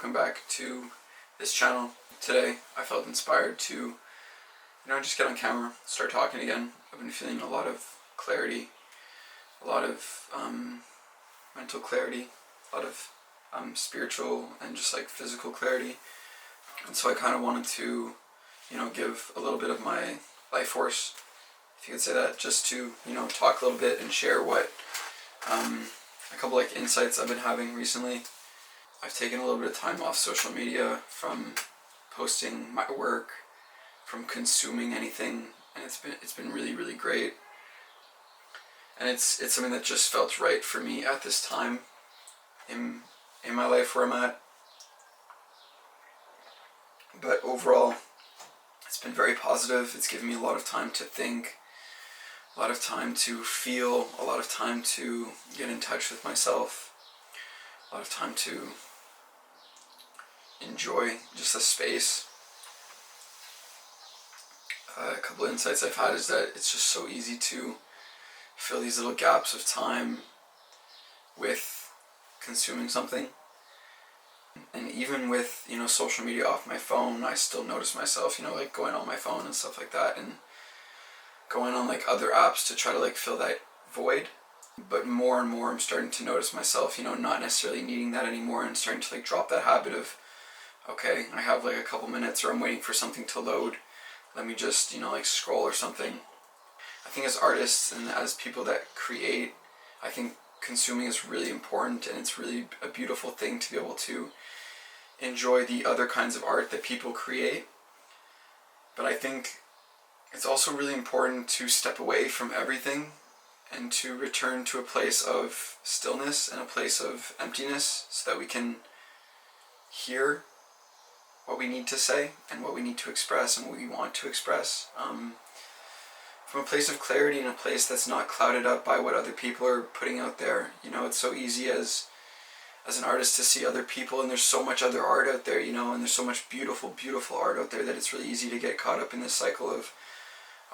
welcome back to this channel. Today I felt inspired to, just get on camera, start talking again. I've been feeling a lot of clarity, a lot of mental clarity, a lot of spiritual and just like physical clarity. And so I kind of wanted to, give a little bit of my life force, if you could say that, just to, talk a little bit and share what a couple like insights I've been having recently. I've taken a little bit of time off social media from posting my work, from consuming anything, and it's been really, really great. And it's something that just felt right for me at this time in my life where I'm at. But overall, it's been very positive. It's given me a lot of time to think, a lot of time to feel, a lot of time to get in touch with myself, a lot of time to enjoy just the space. A couple of insights I've had is that it's just so easy to fill these little gaps of time with consuming something. And even with, social media off my phone, I still notice myself, like going on my phone and stuff like that, and going on like other apps to try to like fill that void. But more and more I'm starting to notice myself, not necessarily needing that anymore, and starting to like drop that habit of, okay, I have like a couple minutes or I'm waiting for something to load. Let me just, like scroll or something. I think as artists and as people that create, I think consuming is really important, and it's really a beautiful thing to be able to enjoy the other kinds of art that people create. But I think it's also really important to step away from everything and to return to a place of stillness and a place of emptiness so that we can hear what we need to say and what we need to express and what we want to express. From a place of clarity and a place that's not clouded up by what other people are putting out there. It's so easy as an artist to see other people, and there's so much other art out there, and there's so much beautiful, beautiful art out there that it's really easy to get caught up in this cycle of,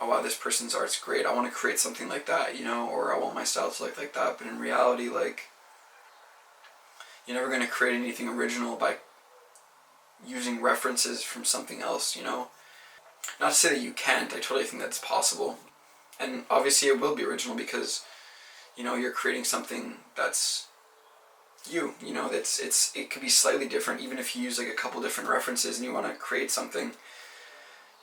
oh wow, this person's art's great, I want to create something like that, or I want my style to look like that. But in reality, like, you're never going to create anything original by using references from something else, Not to say that you can't, I totally think that's possible. And obviously it will be original because, you're creating something that's you, it could be slightly different, even if you use like a couple different references and you want to create something,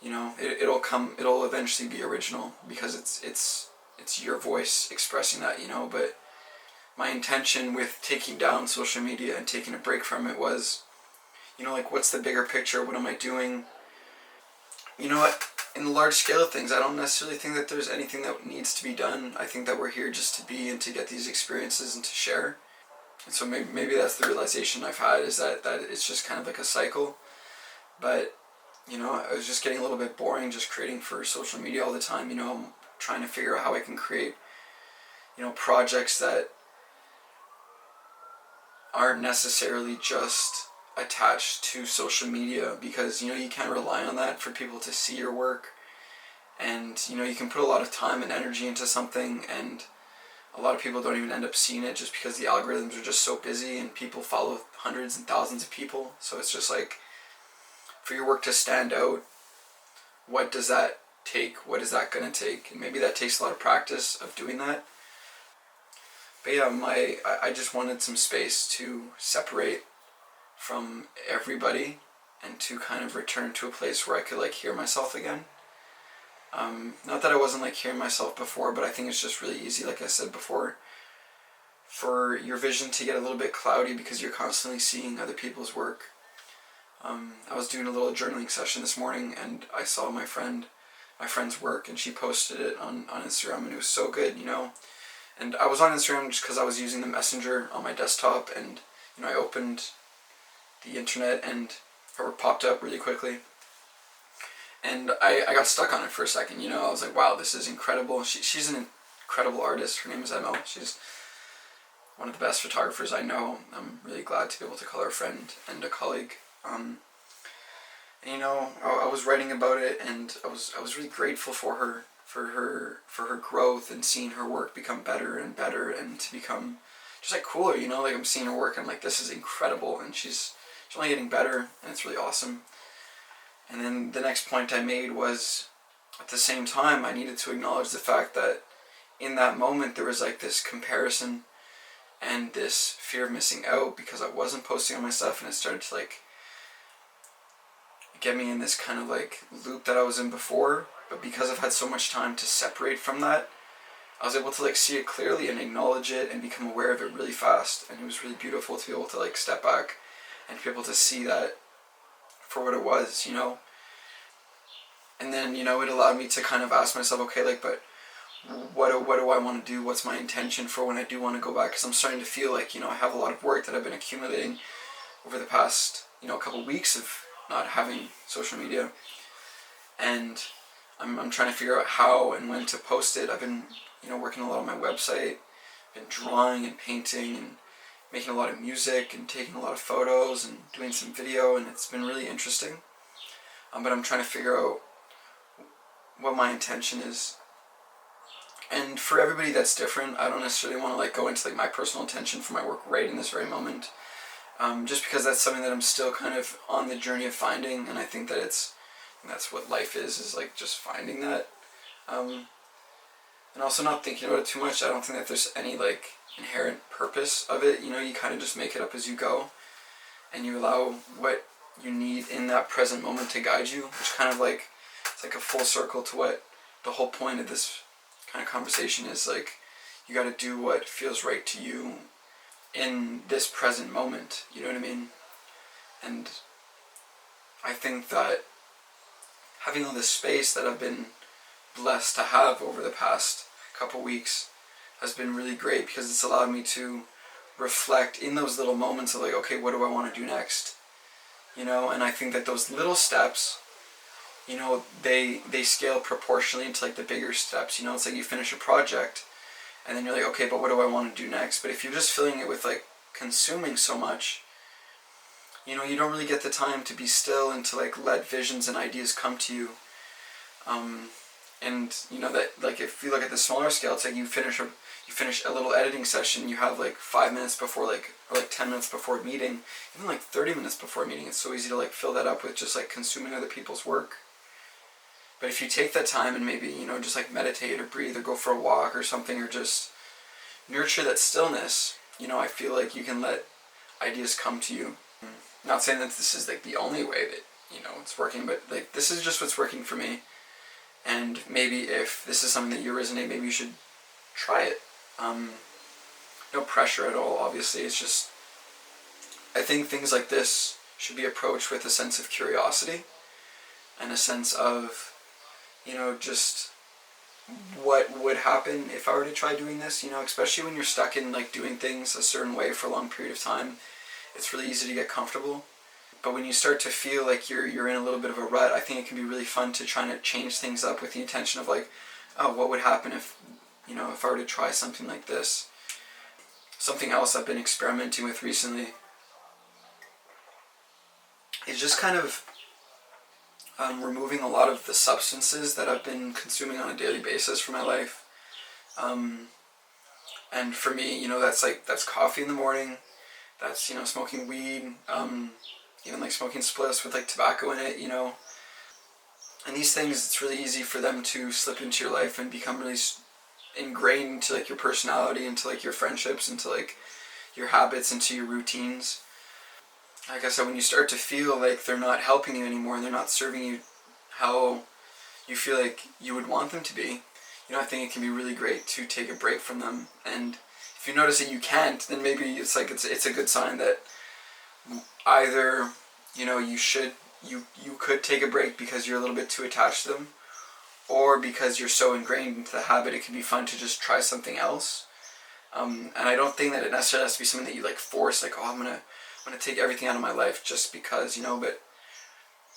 it'll eventually be original because it's your voice expressing that, But my intention with taking down social media and taking a break from it was, like, what's the bigger picture? What am I doing? In the large scale of things, I don't necessarily think that there's anything that needs to be done. I think that we're here just to be and to get these experiences and to share. And so maybe that's the realization I've had, is that it's just kind of like a cycle. But, I was just getting a little bit boring just creating for social media all the time. I'm trying to figure out how I can create, projects that aren't necessarily just attached to social media, because you can't rely on that for people to see your work. And you can put a lot of time and energy into something, and a lot of people don't even end up seeing it just because the algorithms are just so busy and people follow hundreds and thousands of people. So it's just like, for your work to stand out, what does that take? What is that going to take? And maybe that takes a lot of practice of doing that. But yeah, I just wanted some space to separate from everybody and to kind of return to a place where I could like hear myself again. Not that I wasn't like hearing myself before, but I think it's just really easy, like I said before, for your vision to get a little bit cloudy because you're constantly seeing other people's work. I was doing a little journaling session this morning, and I saw my friend's work, and she posted it on Instagram, and it was so good, And I was on Instagram just because I was using the Messenger on my desktop, and I opened the internet and her work popped up really quickly. And I got stuck on it for a second, I was like, wow, this is incredible. She's an incredible artist. Her name is Emma. She's one of the best photographers I know. I'm really glad to be able to call her a friend and a colleague. And I was writing about it, and I was really grateful for her growth, and seeing her work become better and better, and to become just like cooler, like I'm seeing her work and I'm like, this is incredible. And she's it's only getting better, and it's really awesome. And then the next point I made was, at the same time, I needed to acknowledge the fact that in that moment there was like this comparison and this fear of missing out because I wasn't posting on my stuff, and it started to like get me in this kind of like loop that I was in before. But because I've had so much time to separate from that, I was able to like see it clearly and acknowledge it and become aware of it really fast. And it was really beautiful to be able to like step back and to be able to see that for what it was, you know. And then, you know, it allowed me to kind of ask myself, okay, like, but what do I want to do? What's my intention for when I do want to go back? Because I'm starting to feel like, you know, I have a lot of work that I've been accumulating over the past, you know, couple weeks of not having social media. And I'm trying to figure out how and when to post it. I've been, you know, working a lot on my website, been drawing and painting and making a lot of music and taking a lot of photos and doing some video, and it's been really interesting. But I'm trying to figure out what my intention is. And for everybody that's different. I don't necessarily want to like go into like my personal intention for my work right in this very moment. Just because that's something that I'm still kind of on the journey of finding, and I think that that's what life is like just finding that. And also not thinking about it too much. I don't think that there's any like inherent purpose of it. You know, you kind of just make it up as you go, and you allow what you need in that present moment to guide you, which kind of like, it's like a full circle to what the whole point of this kind of conversation is. Like, you got to do what feels right to you in this present moment, you know what I mean? And I think that having all this space that I've been blessed to have over the past couple weeks has been really great, because it's allowed me to reflect in those little moments of like, okay, what do I want to do next? You know, and I think that those little steps, you know, they scale proportionally into like the bigger steps. You know, it's like you finish a project and then you're like, okay, but what do I want to do next? But if you're just filling it with like consuming so much, you know, you don't really get the time to be still and to like let visions and ideas come to you. And you know that, like, if you look at the smaller scale, it's like you finish a little editing session, you have like 5 minutes before or like 10 minutes before a meeting, even like 30 minutes before a meeting. It's so easy to like fill that up with just like consuming other people's work. But if you take that time and maybe, you know, just like meditate or breathe or go for a walk or something, or just nurture that stillness, you know, I feel like you can let ideas come to you. Not saying that this is like the only way that, you know, it's working, but like this is just what's working for me. And maybe if this is something that you resonate, maybe you should try it. No pressure at all, obviously. It's just, I think things like this should be approached with a sense of curiosity and a sense of, you know, just what would happen if I were to try doing this, you know, especially when you're stuck in like doing things a certain way for a long period of time. It's really easy to get comfortable. But when you start to feel like you're in a little bit of a rut, I think it can be really fun to try to change things up with the intention of like, oh, what would happen if, you know, if I were to try something like this. Something else I've been experimenting with recently is just kind of removing a lot of the substances that I've been consuming on a daily basis for my life. And for me, you know, that's coffee in the morning, that's, you know, smoking weed, even like smoking spliffs with like tobacco in it, you know. And these things, it's really easy for them to slip into your life and become really ingrained into like your personality, into like your friendships, into like your habits, into your routines. Like I said, when you start to feel like they're not helping you anymore and they're not serving you how you feel like you would want them to be, you know, I think it can be really great to take a break from them. And if you notice that you can't, then maybe it's like it's a good sign that either, you know, you could take a break because you're a little bit too attached to them, or because you're so ingrained into the habit, it can be fun to just try something else. And I don't think that it necessarily has to be something that you like force, like, oh, I'm gonna take everything out of my life just because, you know. But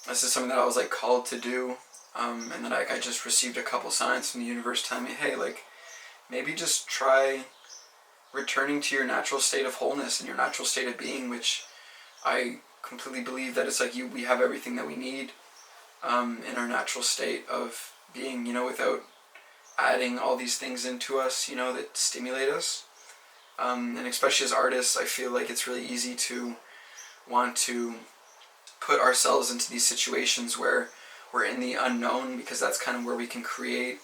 this is something that I was like called to do, and then I just received a couple signs from the universe telling me, hey, like, maybe just try returning to your natural state of wholeness and your natural state of being, which I completely believe that it's like we have everything that we need in our natural state of being, you know, without adding all these things into us, you know, that stimulate us. And especially as artists, I feel like it's really easy to want to put ourselves into these situations where we're in the unknown, because that's kind of where we can create.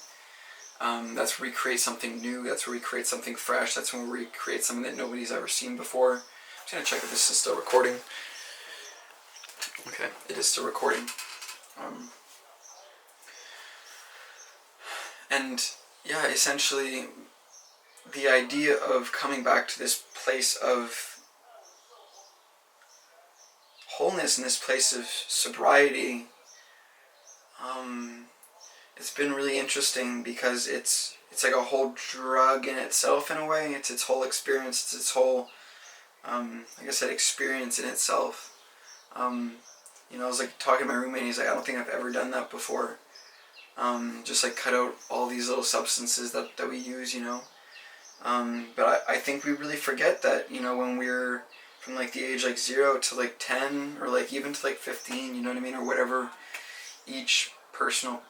That's where we create something new. That's where we create something fresh. That's where we create something that nobody's ever seen before. I'm just going to check if this is still recording. Okay, it is still recording. And yeah, essentially, the idea of coming back to this place of wholeness and this place of sobriety, it's been really interesting, because it's like a whole drug in itself, in a way. It's its whole experience. It's its whole, like I said, experience in itself. You know, I was like talking to my roommate, and he's like, I don't think I've ever done that before. Just like cut out all these little substances that we use, you know. But I think we really forget that, you know, when we're from like the age like 0 to like 10, or like even to like 15, you know what I mean, or whatever each personal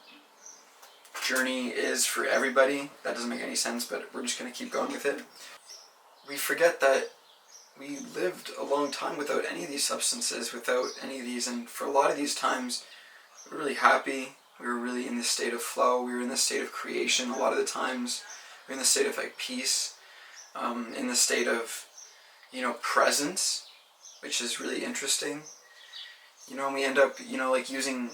journey is for everybody. That doesn't make any sense, but we're just going to keep going with it. We forget that we lived a long time without any of these substances, without any of these, and for a lot of these times we were really happy. We were really in this state of flow. We were in this state of creation a lot of the times. We were in the state of like peace, in the state of, you know, presence, which is really interesting. You know, and we end up, you know, like using,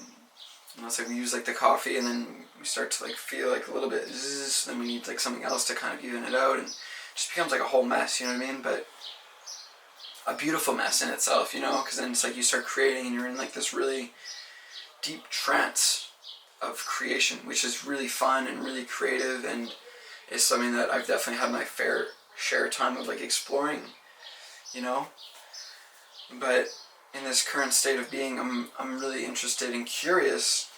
you know, it's like we use like the coffee, and then we start to like feel like a little bit zzz, then we need like something else to kind of even it out, and it just becomes like a whole mess, you know what I mean? But a beautiful mess in itself, you know, because then it's like you start creating, and you're in like this really deep trance of creation, which is really fun and really creative, and is something that I've definitely had my fair share time of like exploring, you know. But in this current state of being, I'm really interested and curious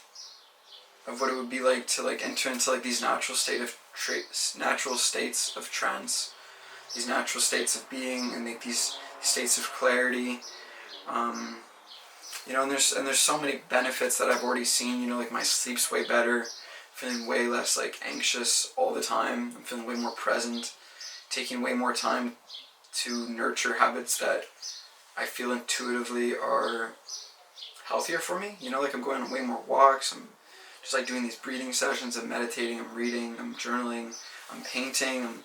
of what it would be like to like enter into like these natural states of trance, these natural states of being, and like these states of clarity. You know, and there's so many benefits that I've already seen. You know, like my sleep's way better, feeling way less like anxious all the time. I'm feeling way more present, taking way more time to nurture habits that I feel intuitively are healthier for me. You know, like I'm going on way more walks. I'm just like doing these breathing sessions. I'm meditating. I'm reading. I'm journaling. I'm painting. I'm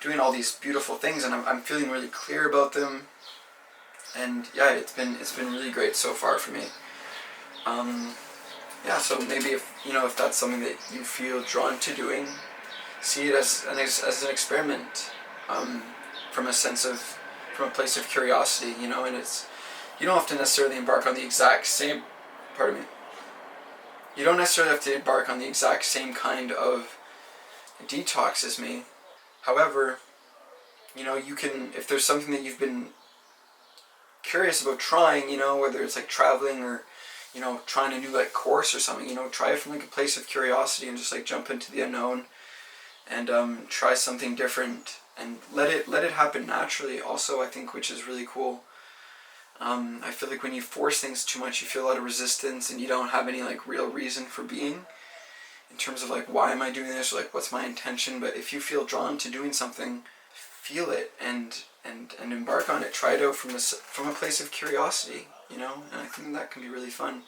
doing all these beautiful things, and I'm feeling really clear about them. And yeah, it's been really great so far for me. Yeah, so maybe if that's something that you feel drawn to doing, see it as an experiment, from a place of curiosity, you know. And you don't have to necessarily embark on the exact same. Pardon me. You don't necessarily have to embark on the exact same kind of detox as me. However, you know, you can, if there's something that you've been curious about trying, you know, whether it's like traveling or, you know, trying a new like course or something, you know, try it from like a place of curiosity and just like jump into the unknown and try something different and let it happen naturally also, I think, which is really cool. I feel like when you force things too much, you feel a lot of resistance and you don't have any like real reason for being, in terms of like, why am I doing this, or like what's my intention. But if you feel drawn to doing something, feel it and embark on it. Try it out from a place of curiosity, you know, and I think that can be really fun.